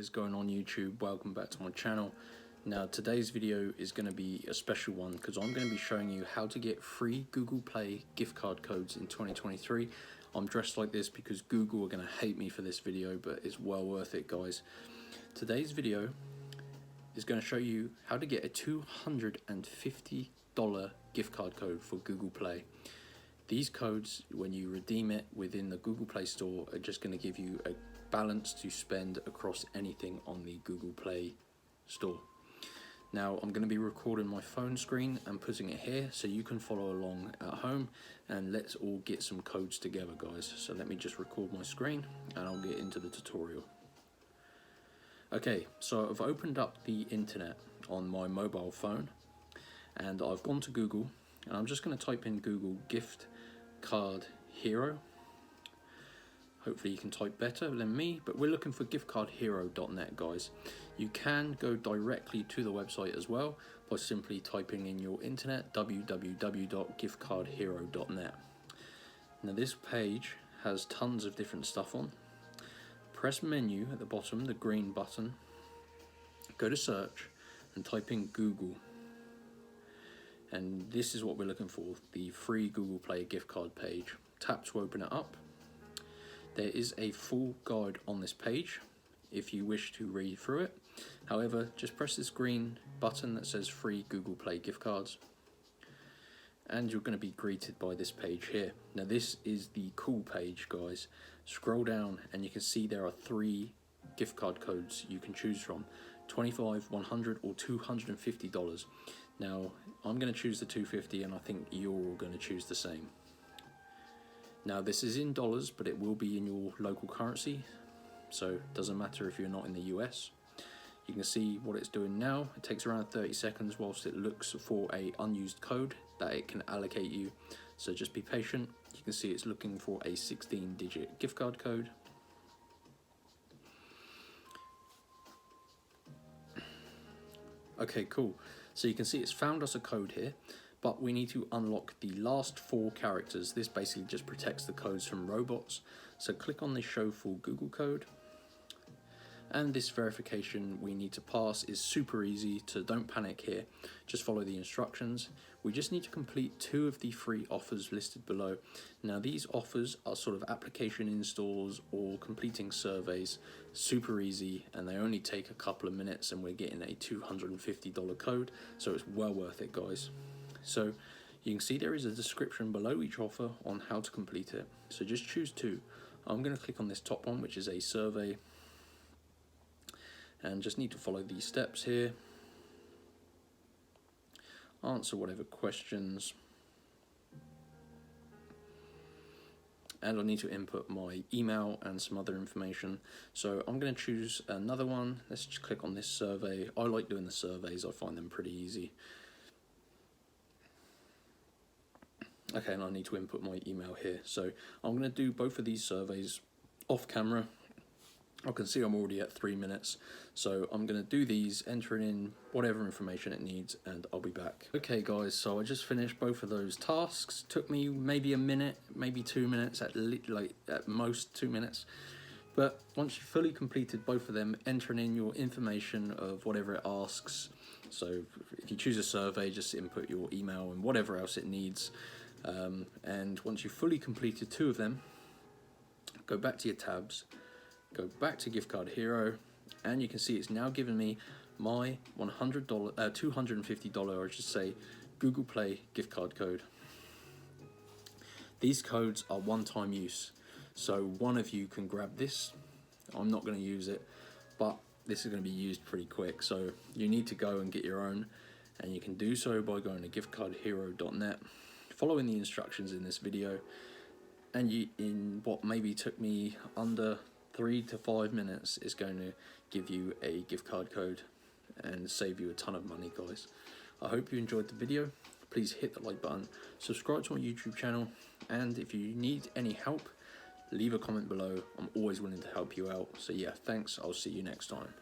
is going on YouTube? Welcome back to my channel. Now today's video is going to be a special one because I'm going to be showing you how to get free Google Play gift card codes in 2023. I'm dressed like this because Google are going to hate me for this video, but it's well worth it, guys. Today's video is going to show you how to get a $250 gift card code for Google Play. These codes, when you redeem it within the Google Play Store, are just going to give you a balance to spend across anything on the Google Play Store. Now I'm going to be recording my phone screen and putting it here so you can follow along at home, and let's all get some codes together, guys. So let me just record my screen and I'll get into the tutorial. Okay, so I've opened up the internet on my mobile phone and I've gone to Google, and I'm just going to type in Google gift card hero. Hopefully you can type better than me, but we're looking for giftcardhero.net, guys. You can go directly to the website as well by simply typing in your internet www.giftcardhero.net. Now this page has tons of different stuff on. Press menu at the bottom, the green button, go to search and type in Google. And this is what we're looking for, the free Google Play gift card page. Tap to open it up. There is a full guide on this page if you wish to read through it. However, just press this green button that says free Google Play gift cards and you're going to be greeted by this page here. Now this is the cool page, guys. Scroll down and you can see there are 3 gift card codes you can choose from: $25, $100 or $250. Now I'm going to choose the $250 and I think you're all going to choose the same. Now this is in dollars, but it will be in your local currency, so it doesn't matter if you're not in the US. You can see what it's doing now. It takes around 30 seconds whilst it looks for a unused code that it can allocate you, so just be patient. You can see it's looking for a 16-digit gift card code. Okay, cool. So you can see it's found us a code here, but we need to unlock the last 4 characters. This basically just protects the codes from robots. So click on the show full Google code. And this verification we need to pass is super easy, so don't panic here. Just follow the instructions. We just need to complete 2 of the 3 offers listed below. Now these offers are sort of application installs or completing surveys. Super easy, and they only take a couple of minutes, and we're getting a $250 code, so it's well worth it, guys. So you can see there is a description below each offer on how to complete it. So just choose 2. I'm going to click on this top one, which is a survey, and just need to follow these steps here. Answer whatever questions. And I need to input my email and some other information. So I'm going to choose another one. Let's just click on this survey. I like doing the surveys, I find them pretty easy. Okay, and I need to input my email here. So I'm going to do both of these surveys off camera. I can see I'm already at 3 minutes, so I'm going to do these, entering in whatever information it needs, and I'll be back. Okay guys, so I just finished both of those tasks. Took me maybe a minute, maybe 2 minutes, at most 2 minutes. But once you've fully completed both of them, entering in your information of whatever it asks. So if you choose a survey, just input your email and whatever else it needs. And once you've fully completed 2 of them, go back to your tabs. Go back to Gift Card Hero, and you can see it's now given me my $250, or I should say, Google Play gift card code. These codes are one-time use, so one of you can grab this. I'm not going to use it, but this is going to be used pretty quick, so you need to go and get your own, and you can do so by going to giftcardhero.net, following the instructions in this video, and in what maybe took me under 3 to 5 minutes is going to give you a gift card code and save you a ton of money, guys. I hope you enjoyed the video. Please hit the like button, subscribe to my YouTube channel, and if you need any help, leave a comment below. I'm always willing to help you out. So yeah, thanks. I'll see you next time.